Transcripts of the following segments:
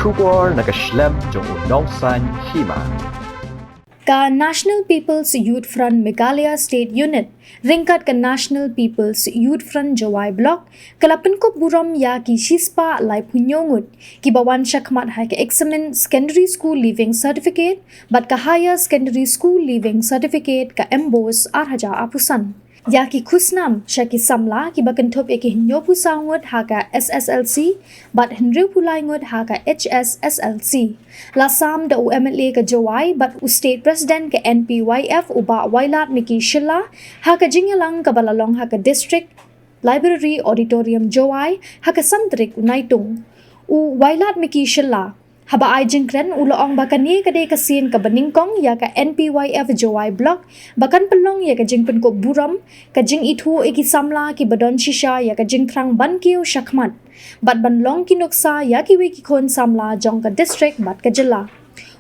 Shubor nakaslem jong unongsan Hima. Ka National People's Youth Front Meghalaya State Unit, ringkat ka National People's Youth Front Jowai Block, kalapan ko buram ya ki shispa lai punyongut, ki bawan syakmat hai ke examen secondary school leaving certificate, bat ka higher secondary school leaving certificate ka embos arhaja apusan. Ya ki Khusnam syaki samla ki bakentop ya ki hinyo pusangut haka SSLC, bat henriu pulai ngut haka HSSLC. Lasam da UMLA ke Jowai bat State President ke Npyf uba wailat miki shilla haka jingalang ke balalong haka District Library Auditorium Jowai haka santrik unaitung. Wailat miki shilla haba ai jingkren uloong bakani kade ka Sien ka Nyngkong ya ka Npyf Jowai Block bakan pelong ya ka jingpen ko buram ka jing itu iki samla ki badon shisha ya ka jingkrang ban kiu syakmat bat ban long ki noksa ya ki wiki kon samla jong ka district bat ka jela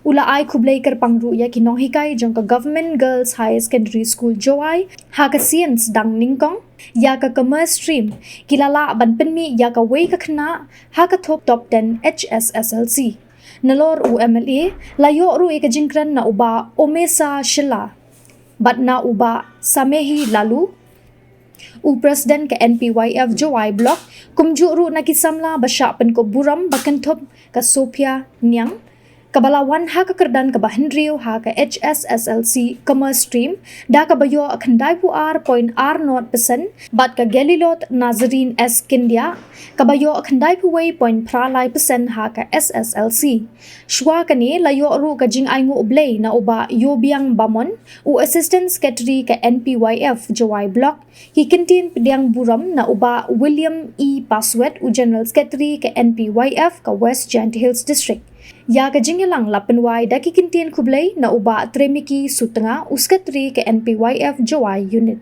ula ai kublai ker pangru ya ki nohikai jong ka Government Girls High Secondary School Jowai ha ka Sien dang Nyngkong ya ka commerce stream kilala ban penmi ya ka wei ka Khynnah ha ka top 10 HSSLC Nalor UMLA layo ru ika jingkran na uba omesa shila bat na uba samehi lalu President ke Npyf Jowai Block kumju ru na kisamla basya pen ko buram bakentop ka Sophia Nyang kabalawan ha ka kerdan ka bahendriu ha ka HSSLC commerce stream da ka bayo khandai pu R.R0% bat ka Galilot Nazarene S Kindia ka bayo khandai pu wei .pralai% ha ka SSLC shwa kani layo ru ka jing ai ngu oblay na uba yobiang bamon assistant secretary ka Npyf Jowai Block hikintin pediang buram na uba William E Paswet general secretary ka Npyf ka West Giant Hills district ya ka jingilang lapenwai daki kintian kublay na uba tremiki sutanga uskatri ke Npyf Jowai unit.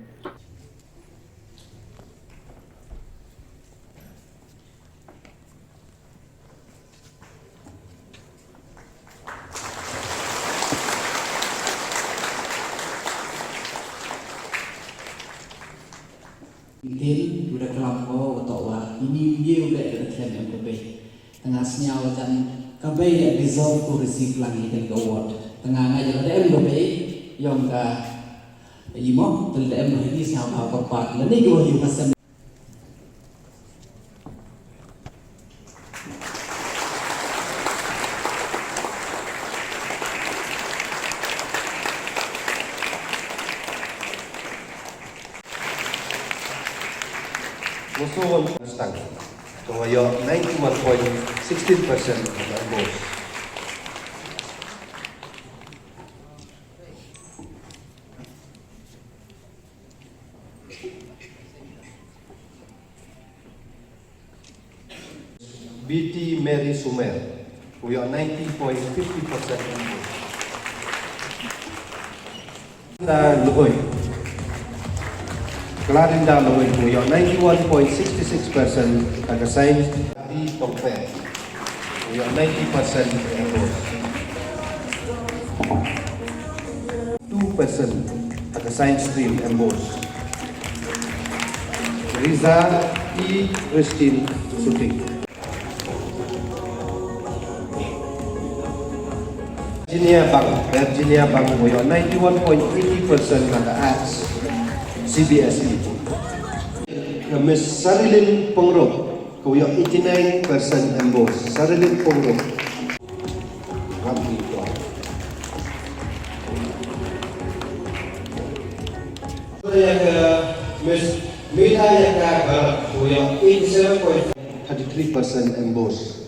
Intin udah kelampo atau ini dia udah keren yang berbeda tengah senyawa dan Kaba yang deserve to receive lagi dan award. Tengah ngajar ada em lebih yang ka Hima dan em lagi siapa perpat. Lalu juga you pasal. Musuh stang. Kaya 91.16% of the votes. BT Mary Sumer, we are 90.50% of votes. Luhoy. Clarinda Luhoy, we are 91.66% at the same Npyf. We are 90% endorsed. 2% at the science stream embossed. Riza E. Christine Suting. Virginia Bang, we are 91.80% at the arts CBSE. Miss Sarilin Pongrok, we are 89% embossed. Sarilin Pongrok. Miss Mila Yaka, we are 87.33% embossed.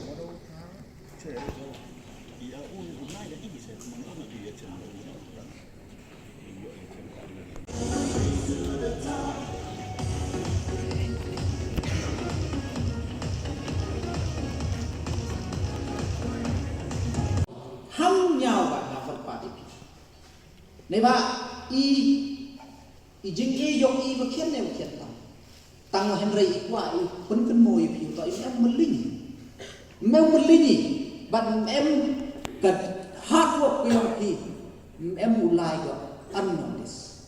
Này ba y jing y yong y và khiên này khiên tăng vào Henry qua y phân mồi phiêu tại em mình linh bạn em cần hard work với thì em muốn lại cái unnoticed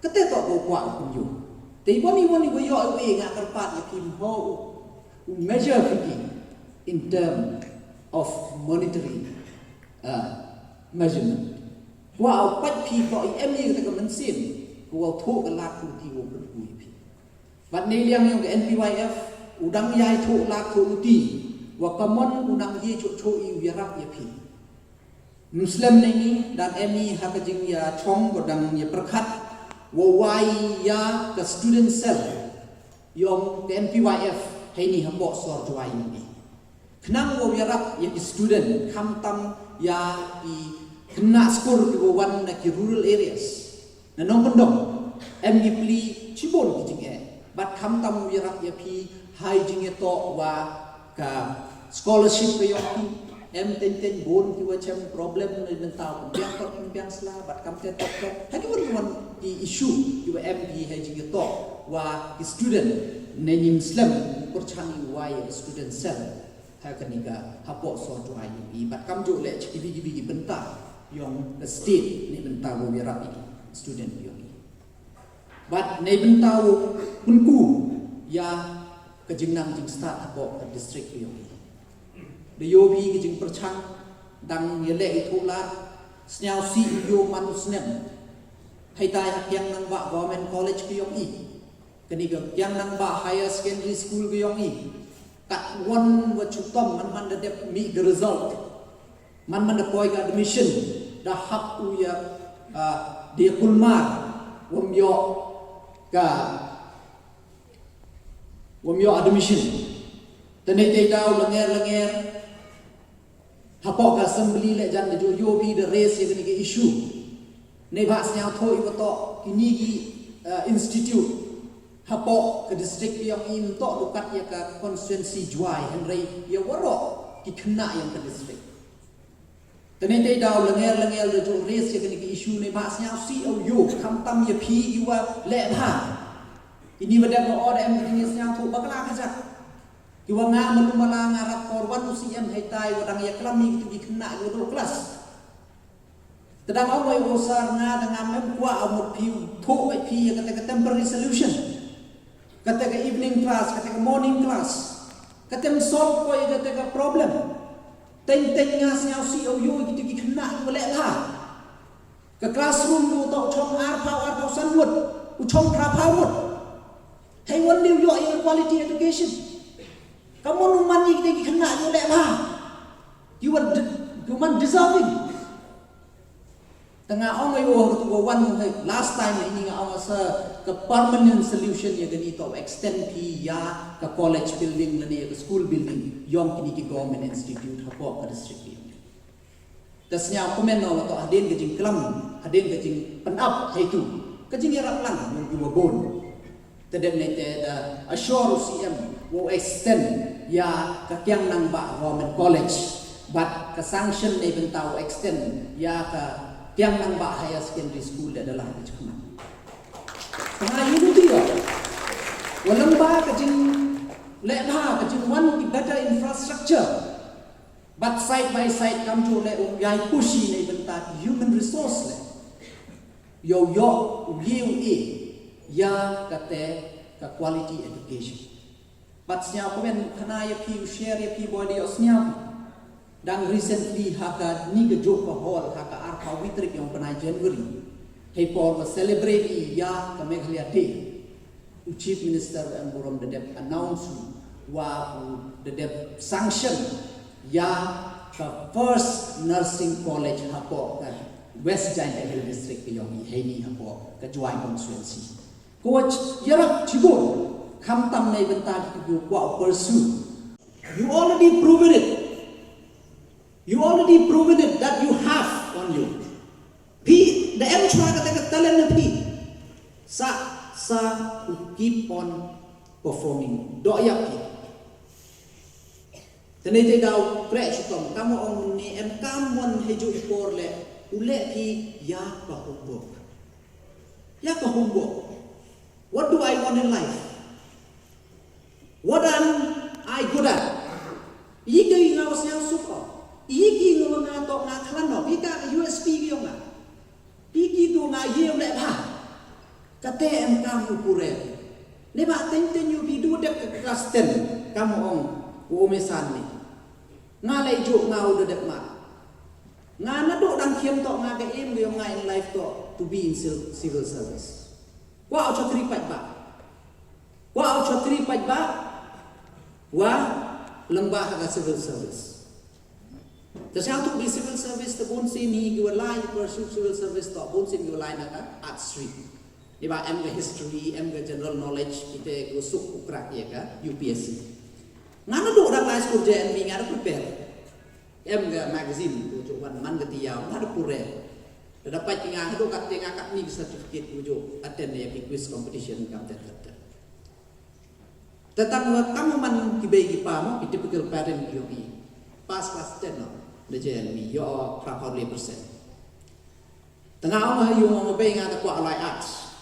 cái tết tọa bộ quả của nhiều thì bọn đi với họ về ngã các bạn là kim hậu measure phi in term of monetary measurement. Wow, quite people em như cái mình xin, wow thu cái lạc thu ti wow bên cùi pi. But này liang yang cái Npyf udang yai thu lạc thu ti, wow common udang ye cho iu yarak ye pi. Muslim này dan em ni haka jing ya chong udang ye perkat, wow wai ya cái student cell, yong cái Npyf hay ni hambok sor Jowai ni. Khusnam wo yarak ye student kam tam ya Khynnah skor ki wan na ki rural areas na nong pendong em gi pli chibon ki jing but kam tam yarak ya pi hai jing to wa ka scholarship ki yok pi em ten bon ki wa chem problem na mental biang kot biang sla but kam te tok tok ha ki wan ki issue ki wa em gi hai jing to wa ki student ne nim slam kur changi wa ya student cell ha kanika hapo so to ai bi but kam jo le chi bi benta yung the state ni bentaw wirapi student yung but ni bentaw kunku ya kajingnam jing start hapo ka district yung the yobi kajing perchang dang yele itulat snyao si yo manusnem hay tai yang nang ba government college ki yung kaniga yang nang ba higher secondary school ki yung kat one wa chutom man da dep mi the result man da poi ga admission da hak u ya dia kulmar wam yo admission tane te daw langer hapok assembly le jan de yo bi the race ye ni issue ne ba snya thoi wa to kini gi institute hapok ke district yang im to lukat ya ka constituency Jowai henry ya waro ki Khynnah yang ke district tane te daw langer de jo race ye ni issue ne ba snya si au yo kam tam ye phi yu wa le bha ini wada ko order em ni snya thu bakla khaja ki wa nga melu mala ngarap korban UCM hai tai wadang ya klami ki Khynnah go kelas tadang au mai osar nga dengan mem kwa amut phi thu ai phi ya kata temporary solution kata ke evening class, kata ke morning class, kata solve koi kata ke problem. Teng ngas nyau si au yo gitu ki Khynnah boleh lah. Ke classroom tu tok chong ar pau sanwut, u chong pra pau mut. Hey wan liu yo quality education. Kamu numan ni ki Khynnah boleh lah. You are deserving. Tengah orang yo tu wan last time ini ngah sa ke permanent solution ya gani to extend pi ya ke college building lani ke school building yong kini ki government institute hapo ke district ni tasnya komen no to aden ke jing klam aden ke jing penap hai tu ke jing rak lang yang dua bon tedem ne te da assure UCM wo extend ya ke kyang nang ba government college but ke sanction ne bentau extend ya ke kyang nang ba higher secondary school adalah di Khusnam tengah itu dia walang ba kajing lekha kajing one better infrastructure but side by side kam jo le yai pushi nei benta human resource le yo ya kate ka quality education but nya komen kana ya pi share ya pi body osnya dan recently Haka ni ke jok hall Haka arpa witrik yang penai January hey for celebrate ya ka Meghalaya Day Chief Minister and Burom the Dep announce wa the Dep sanction ya ka first nursing college hapo ka West Giant Hill District yang ni hapo ka Jowai constituency ko yarak chibon kham tam nei benta ki ko pursue you already proven it that you have on you. P the M chua kata talent P sa keep on performing. Doyak ki. Tene te daw crash tom kamu on ni em kamon hejo ipor le ule P ya ka homework. Ya ka homework. What do I want in life? What am I good at? Igi ngawas yang suka. Igi ngomong ngatok ngaklan no, ika USP giyo nga. Igi do nga yew le ba. Kate em kamu pure. Neba ten yu bidu dek ke kelas 10 kamu ong umesan ni. Ngalai juk ngau de dek mak. Ngana dok dang kiem tok ngaga aim dia ngai in life tok to be in civil service. Wa au chatri pat ba. Wa au chatri pat ba. Wa lembah ka civil service. Tasya to be civil service to bon sin ni giwa lai pursue civil service tok bon sin giwa lai na art street. Di ba em ga history, em ga general knowledge kita go suk ukrak ya ka UPSC. Ngana dok dang lai school je mi ngada prepare. Em ga magazine ujuk wan man ga tiyaw ngada pure. Dapat tinga dok kat tinga kat ni certificate ujuk attend ya quiz competition kam terkata. Tentang kamu man kibai kipa mo typical parent yogi. Pas class 10 no. De JNB yo properly percent. Tengah orang yung orang bay ngada kwa alai arts.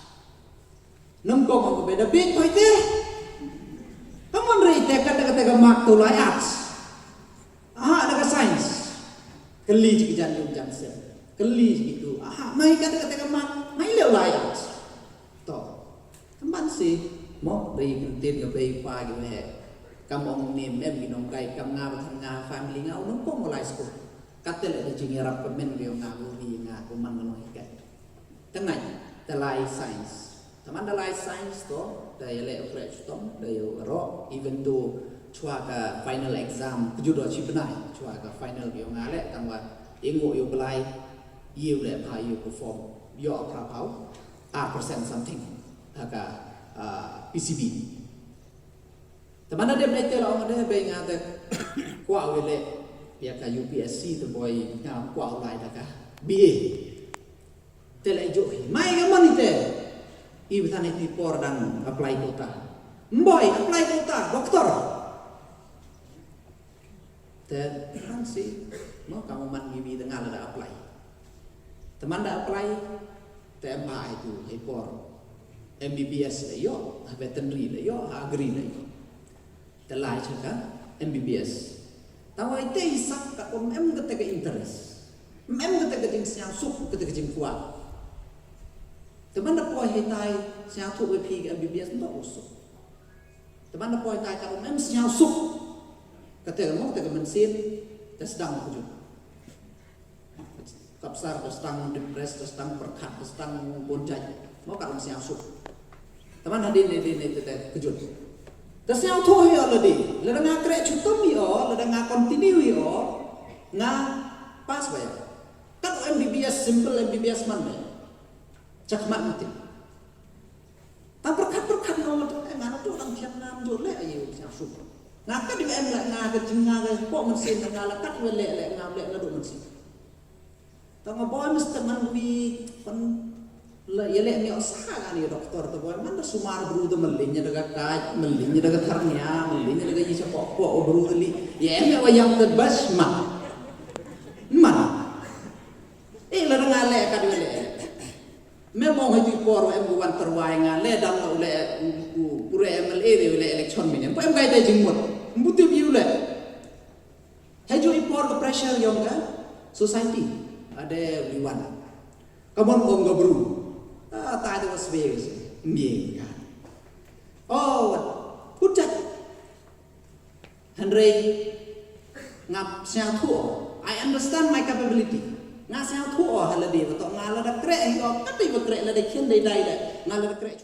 Nyngkong orang bay da big koi te. Kamu rei te kata mak tu lai arts. Aha ada science. Keli ji jan yung jansen. Keli gitu. Aha mai kata mak mai leu lai arts. To. Kaman si mo rei kentin ga bay pa gi me. Kamu nim em ginong kai kam nga batang nga family nga unong ko mulai school. Katel ada jingerap pemen dia nga uri nga kuman ngono ikat. Tengah telai science. Taman telai science to daya le approach tom daya ro even though chua ka final exam kujudo chipenai chua ka final dia nga le tangwa ingo yo belai yiu le pa you perform yo apapau % something Haka PCB. Teman ada mereka orang ada bayi ngata kuat wile ya ka UPSC tu boy ngam kuat lai dah ka BA. Telai jo mai ke mana te? Ibu tanah ti por dan apply kota. Boy apply kota doktor. Te kan si mau kamu man gibi tengah ada apply. Teman dah apply TMA itu hipor MBBS le yo, veterinary le yo, agri le yo. Telai cakap MBBS. Tahu itu hisap kat em ketika interest. Em ketika jeng siang suk ketika jeng kuat. Teman dah poi hitai siang tu berpi MBBS untuk usuk. Teman dah poi hitai kat em siang suk ketika mau ketika mensin sedang kujud. Kapsar sedang depres, sedang perkat, sedang bonjai. Mau kat siang suk. Teman hadir ni kejut. Terus yang tu ya ladi, lada ngah kerek cutum yo, lada ngah continue yo, ngah pas bayar. Kan MBBS simple MBBS mana? Cak mak nanti. Tak perkat nama tu, ngah tu orang Khusnam jole ayu siang suk. Ngah kan di em ngah kecing ngah pok mesin ngah lekat wele ngah ladu mesin. Tengah boy mesti manwi pen ya le ni usaha ni doktor tu boy mana sumar buru tu melinya dekat kaj melinya dekat harnia melinya dekat ye sepok buru li ya em wayang terbas mah mana la ngale ka de le me mo hiti por em buan terwai ngale dang le pure MLA le election min em gai te jingmot mbuti biu le hejo impor pressure yong ka society ada liwan kamon om gabru tai tu was ways mie kan oh pucat Henry ngap siang tu I understand my capability ngap siang tu haladi betul ngala dak krek yo kati bekrek la dak kien dai dai ngala dak krek